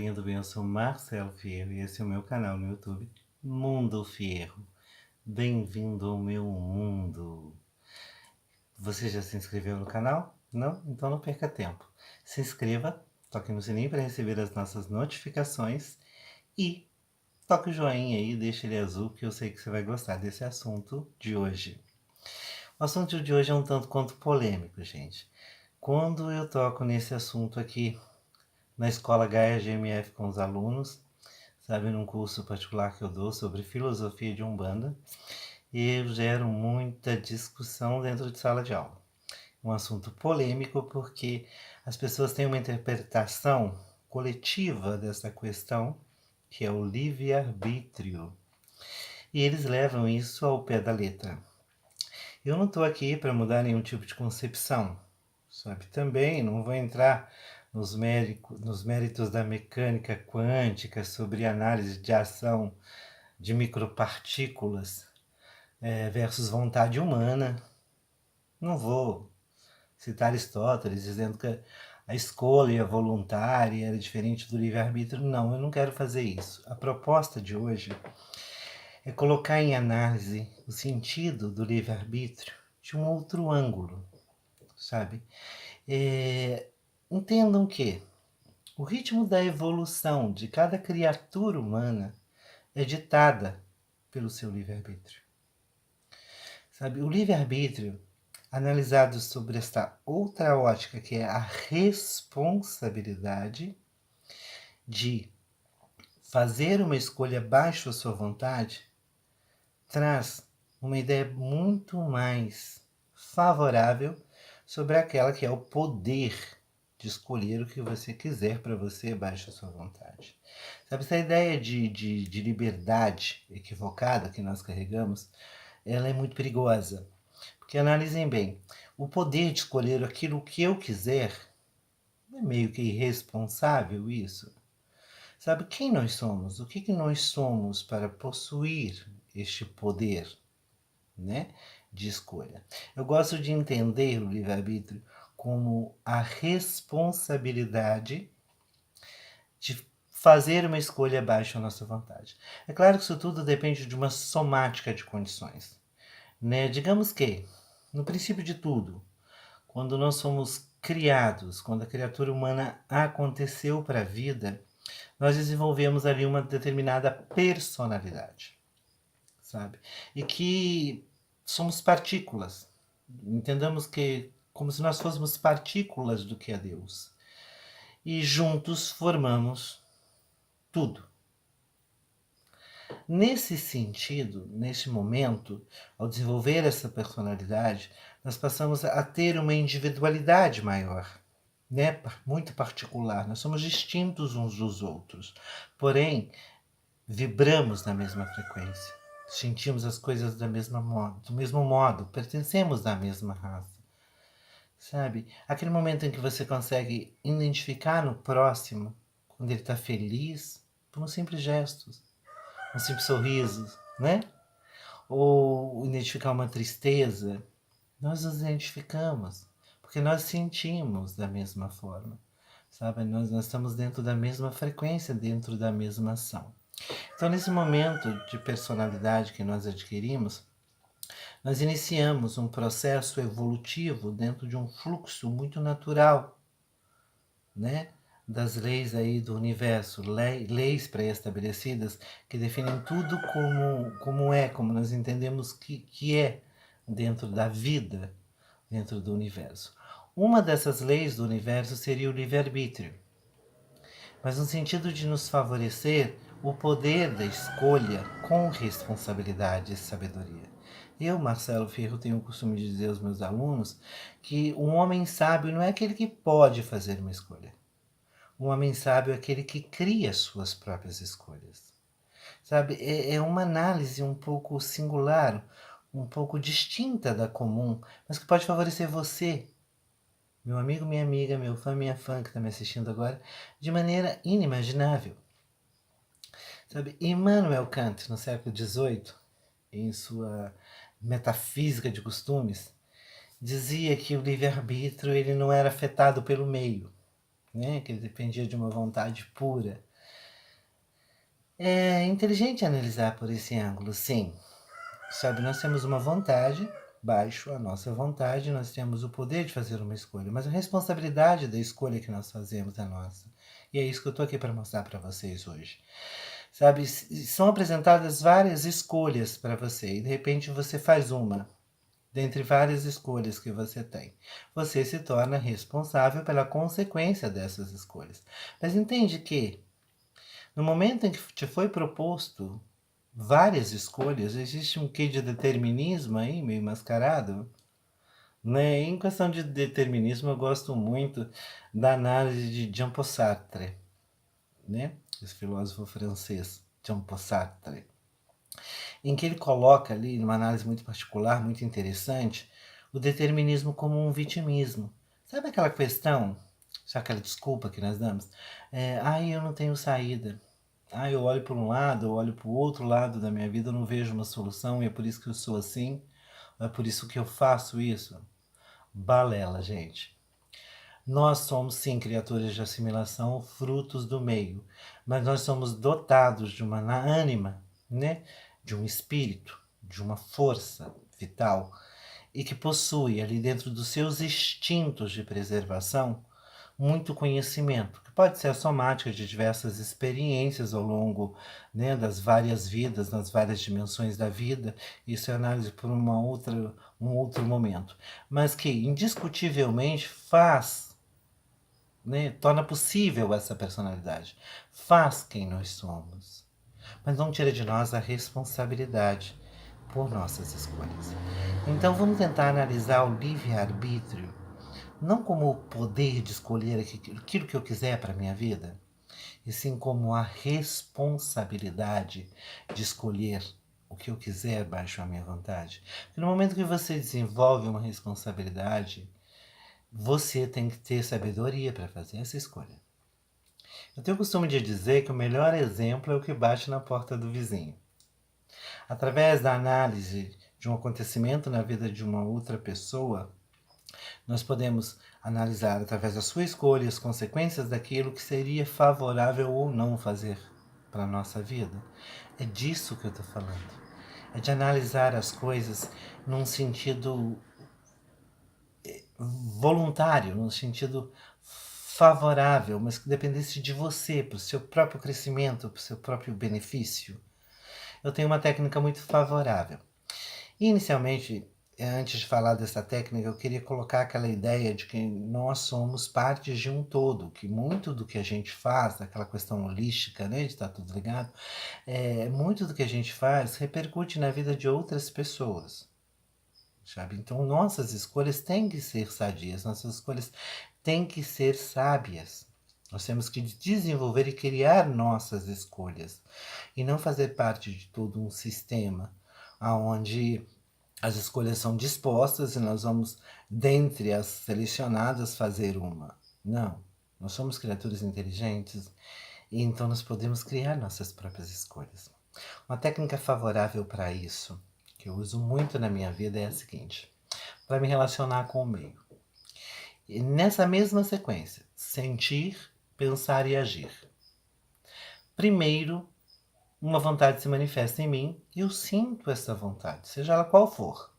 lindo, bem, eu sou Marcelo Fierro e esse é o meu canal no YouTube, Mundo Fierro. Bem-vindo ao meu mundo. Você já se inscreveu no canal? Não? Então não perca tempo. Se inscreva, toque no sininho para receber as nossas notificações e toque o joinha aí, deixa ele azul, que eu sei que você vai gostar desse assunto de hoje. O assunto de hoje é um tanto quanto polêmico, gente. Quando eu toco nesse assunto aqui na escola Gaia GMF com os alunos, sabe, num curso particular que eu dou sobre filosofia de Umbanda, e eu gero muita discussão dentro de sala de aula. Um assunto polêmico porque as pessoas têm uma interpretação coletiva dessa questão, que é o livre-arbítrio, e eles levam isso ao pé da letra. Eu não estou aqui para mudar nenhum tipo de concepção, sabe? Também não vou entrar nos méritos da mecânica quântica sobre análise de ação de micropartículas versus vontade humana. Não vou citar Aristóteles dizendo que a escolha voluntária era diferente do livre-arbítrio. Não, eu não quero fazer isso. A proposta de hoje é colocar em análise o sentido do livre-arbítrio de um outro ângulo, sabe? Entendam que o ritmo da evolução de cada criatura humana é ditada pelo seu livre-arbítrio. Sabe, o livre-arbítrio, analisado sobre esta outra ótica, que é a responsabilidade de fazer uma escolha abaixo da sua vontade, traz uma ideia muito mais favorável sobre aquela que é o poder de escolher o que você quiser para você abaixo da sua vontade. Sabe, essa ideia de liberdade equivocada que nós carregamos, ela é muito perigosa. Porque analisem bem, o poder de escolher aquilo que eu quiser, não é meio que irresponsável isso? Sabe quem nós somos? O que nós somos para possuir este poder, né, de escolha? Eu gosto de entender o livre-arbítrio como a responsabilidade de fazer uma escolha abaixo da nossa vontade. É claro que isso tudo depende de uma somática de condições, né? Digamos que, no princípio de tudo, quando nós somos criados, quando a criatura humana aconteceu para a vida, nós desenvolvemos ali uma determinada personalidade, sabe? E que somos partículas. Entendamos que como se nós fôssemos partículas do que é Deus. E juntos formamos tudo. Nesse sentido, nesse momento, ao desenvolver essa personalidade, nós passamos a ter uma individualidade maior, né? Muito particular. Nós somos distintos uns dos outros, porém vibramos na mesma frequência, sentimos as coisas do mesmo modo, pertencemos à mesma raça. Sabe? Aquele momento em que você consegue identificar no próximo, quando ele está feliz, por um simples gesto, um simples sorriso, né? Ou identificar uma tristeza, nós nos identificamos, porque nós sentimos da mesma forma, sabe? Nós estamos dentro da mesma frequência, dentro da mesma ação. Então, nesse momento de personalidade que nós adquirimos, nós iniciamos um processo evolutivo dentro de um fluxo muito natural, né? Das leis aí do universo, leis pré-estabelecidas que definem tudo como nós entendemos que é dentro da vida, dentro do universo. Uma dessas leis do universo seria o livre-arbítrio, mas no sentido de nos favorecer o poder da escolha com responsabilidade e sabedoria. Eu, Marcelo Ferro, tenho o costume de dizer aos meus alunos que um homem sábio não é aquele que pode fazer uma escolha. Um homem sábio é aquele que cria suas próprias escolhas. Sabe, é uma análise um pouco singular, um pouco distinta da comum, mas que pode favorecer você, meu amigo, minha amiga, meu fã, minha fã que está me assistindo agora, de maneira inimaginável. Sabe, Immanuel Kant, no século XVIII, em sua Metafísica de Costumes, dizia que o livre-arbítrio ele não era afetado pelo meio, né? Que ele dependia de uma vontade pura. É inteligente analisar por esse ângulo, sim. Sabe, nós temos uma vontade, baixo a nossa vontade, nós temos o poder de fazer uma escolha, mas a responsabilidade da escolha que nós fazemos é nossa. E é isso que eu tô aqui para mostrar para vocês hoje. Sabe, são apresentadas várias escolhas para você e de repente você faz uma dentre várias escolhas que você tem. Você se torna responsável pela consequência dessas escolhas. Mas entende que no momento em que te foi proposto várias escolhas, existe um quê de determinismo aí, meio mascarado, né? Em questão de determinismo, eu gosto muito da análise de Jean-Paul Sartre, né? Esse filósofo francês, Jean-Paul Sartre, em que ele coloca ali, numa análise muito particular, muito interessante, o determinismo como um vitimismo. Sabe aquela questão, sabe aquela desculpa que nós damos? Eu não tenho saída. Eu olho para um lado, eu olho para o outro lado da minha vida, eu não vejo uma solução e é por isso que eu sou assim, é por isso que eu faço isso. Balela, gente. Nós somos sim criaturas de assimilação, frutos do meio, mas nós somos dotados de uma ânima, né? De um espírito, de uma força vital e que possui ali dentro dos seus instintos de preservação muito conhecimento, que pode ser a somática de diversas experiências ao longo, né, das várias vidas, nas várias dimensões da vida. Isso é análise por um outro momento, mas que indiscutivelmente faz, né, torna possível essa personalidade, faz quem nós somos, mas não tira de nós a responsabilidade por nossas escolhas. Então vamos tentar analisar o livre-arbítrio não como o poder de escolher aquilo que eu quiser para a minha vida, e sim como a responsabilidade de escolher o que eu quiser baixo a minha vontade. Porque no momento que você desenvolve uma responsabilidade, você tem que ter sabedoria para fazer essa escolha. Eu tenho o costume de dizer que o melhor exemplo é o que bate na porta do vizinho. Através da análise de um acontecimento na vida de uma outra pessoa, nós podemos analisar através da sua escolha as consequências daquilo que seria favorável ou não fazer para a nossa vida. É disso que eu estou falando. É de analisar as coisas num sentido voluntário, num sentido favorável, mas que dependesse de você, para o seu próprio crescimento, para o seu próprio benefício. Eu tenho uma técnica muito favorável. Inicialmente, antes de falar dessa técnica, eu queria colocar aquela ideia de que nós somos partes de um todo, que muito do que a gente faz, daquela questão holística, né, de estar tudo ligado, muito do que a gente faz repercute na vida de outras pessoas, sabe? Então, nossas escolhas têm que ser sadias, nossas escolhas têm que ser sábias. Nós temos que desenvolver e criar nossas escolhas e não fazer parte de todo um sistema onde as escolhas são dispostas e nós vamos, dentre as selecionadas, fazer uma. Não. Nós somos criaturas inteligentes e então nós podemos criar nossas próprias escolhas. Uma técnica favorável para isso, que eu uso muito na minha vida, é a seguinte: para me relacionar com o meio. E nessa mesma sequência, sentir, pensar e agir. Primeiro, uma vontade se manifesta em mim e eu sinto essa vontade, seja ela qual for.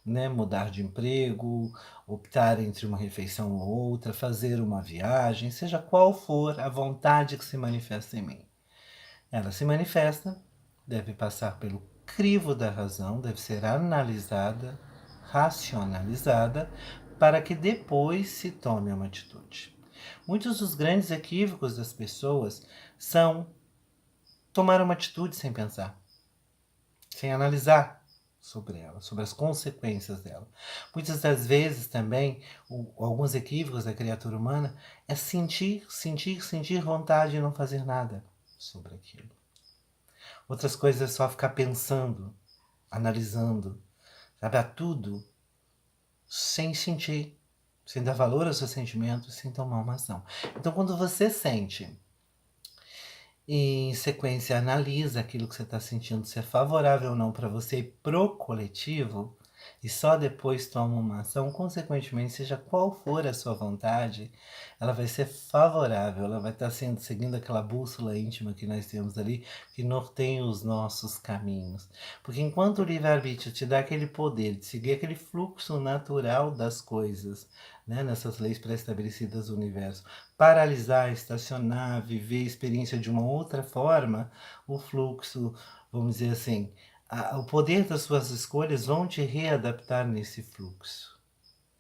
Né, mudar de emprego, optar entre uma refeição ou outra, fazer uma viagem, seja qual for a vontade que se manifesta em mim. Ela se manifesta, deve passar pelo crivo da razão, deve ser analisada, racionalizada, para que depois se tome uma atitude. Muitos dos grandes equívocos das pessoas são tomar uma atitude sem pensar, sem analisar sobre ela, sobre as consequências dela. Muitas das vezes também, alguns equívocos da criatura humana é sentir vontade e não fazer nada sobre aquilo. Outras coisas é só ficar pensando, analisando, sabe, a tudo sem sentir, sem dar valor aos seus sentimentos, sem tomar uma ação. Então, quando você sente e em sequência analisa aquilo que você está sentindo, se é favorável ou não para você e pro coletivo, e só depois toma uma ação, consequentemente, seja qual for a sua vontade, ela vai ser favorável, ela vai estar seguindo aquela bússola íntima que nós temos ali, que norteia os nossos caminhos. Porque enquanto o livre-arbítrio te dá aquele poder de seguir aquele fluxo natural das coisas, né, nessas leis pré-estabelecidas do universo, paralisar, estacionar, viver a experiência de uma outra forma, o fluxo, vamos dizer assim, o poder das suas escolhas vão te readaptar nesse fluxo.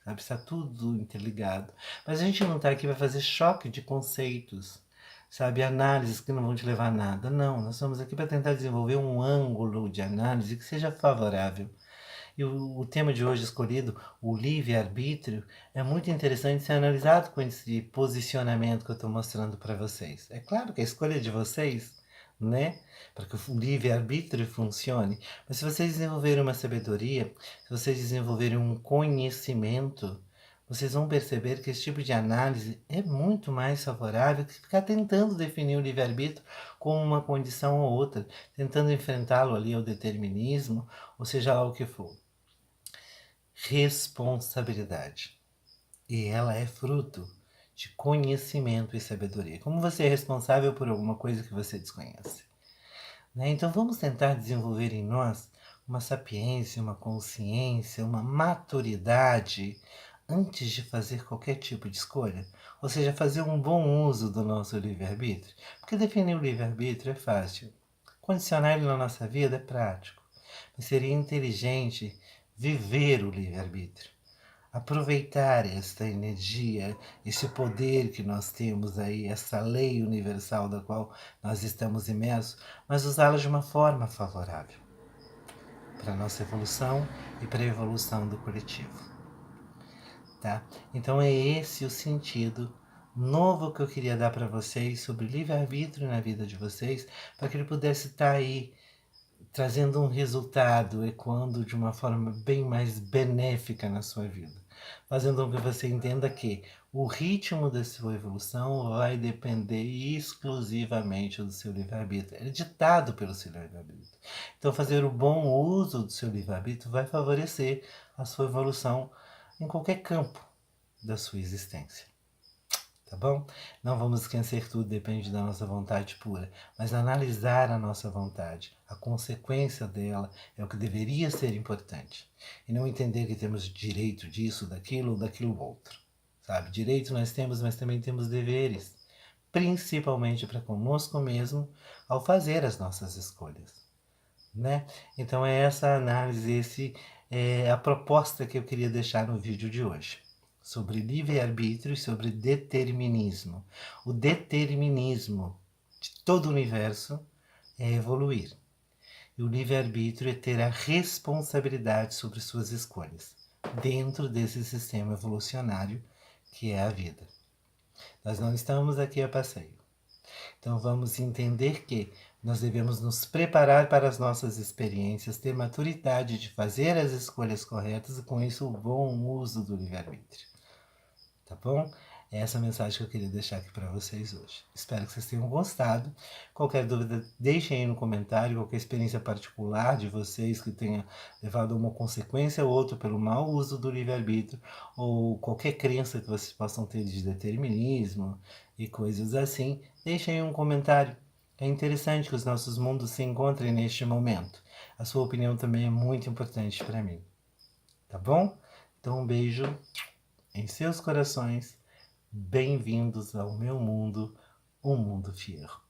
Sabe? Está tudo interligado. Mas a gente não está aqui para fazer choque de conceitos, sabe? Análises que não vão te levar a nada. Não, nós estamos aqui para tentar desenvolver um ângulo de análise que seja favorável. E o tema de hoje escolhido, o livre-arbítrio, é muito interessante ser analisado com esse posicionamento que eu estou mostrando para vocês. É claro que a escolha é de vocês, né? Para que o livre-arbítrio funcione. Mas se vocês desenvolverem uma sabedoria, se vocês desenvolverem um conhecimento, vocês vão perceber que esse tipo de análise é muito mais favorável que ficar tentando definir o livre-arbítrio como uma condição ou outra, tentando enfrentá-lo ali ao determinismo, ou seja lá o que for. Responsabilidade. E ela é fruto de conhecimento e sabedoria. Como você é responsável por alguma coisa que você desconhece. Né? Então vamos tentar desenvolver em nós uma sapiência, uma consciência, uma maturidade antes de fazer qualquer tipo de escolha. Ou seja, fazer um bom uso do nosso livre-arbítrio. Porque definir o livre-arbítrio é fácil. Condicionar ele na nossa vida é prático. Mas seria inteligente viver o livre-arbítrio. Aproveitar esta energia, esse poder que nós temos aí, essa lei universal da qual nós estamos imersos, mas usá-la de uma forma favorável para a nossa evolução e para a evolução do coletivo. Tá? Então é esse o sentido novo que eu queria dar para vocês sobre livre-arbítrio na vida de vocês, para que ele pudesse estar aí trazendo um resultado, ecoando de uma forma bem mais benéfica na sua vida. Fazendo com que você entenda que o ritmo da sua evolução vai depender exclusivamente do seu livre-arbítrio. É ditado pelo seu livre-arbítrio. Então fazer o bom uso do seu livre-arbítrio vai favorecer a sua evolução em qualquer campo da sua existência. Tá bom? Não vamos esquecer que tudo depende da nossa vontade pura, mas analisar a nossa vontade, a consequência dela é o que deveria ser importante. E não entender que temos direito disso, daquilo ou daquilo outro. Sabe? Direito nós temos, mas também temos deveres, principalmente para conosco mesmo, ao fazer as nossas escolhas. Né? Então é essa análise, esse é a proposta que eu queria deixar no vídeo de hoje. Sobre livre-arbítrio e sobre determinismo. O determinismo de todo o universo é evoluir. E o livre-arbítrio é ter a responsabilidade sobre suas escolhas, dentro desse sistema evolucionário que é a vida. Nós não estamos aqui a passeio. Então vamos entender que nós devemos nos preparar para as nossas experiências, ter maturidade de fazer as escolhas corretas e com isso o bom uso do livre-arbítrio. Tá bom? É essa mensagem que eu queria deixar aqui para vocês hoje. Espero que vocês tenham gostado. Qualquer dúvida, deixem aí no comentário, qualquer experiência particular de vocês que tenha levado a uma consequência ou outra pelo mau uso do livre-arbítrio, ou qualquer crença que vocês possam ter de determinismo e coisas assim, deixem aí um comentário. É interessante que os nossos mundos se encontrem neste momento. A sua opinião também é muito importante para mim. Tá bom? Então um beijo em seus corações. Bem-vindos ao meu mundo, o Mundo Fierro.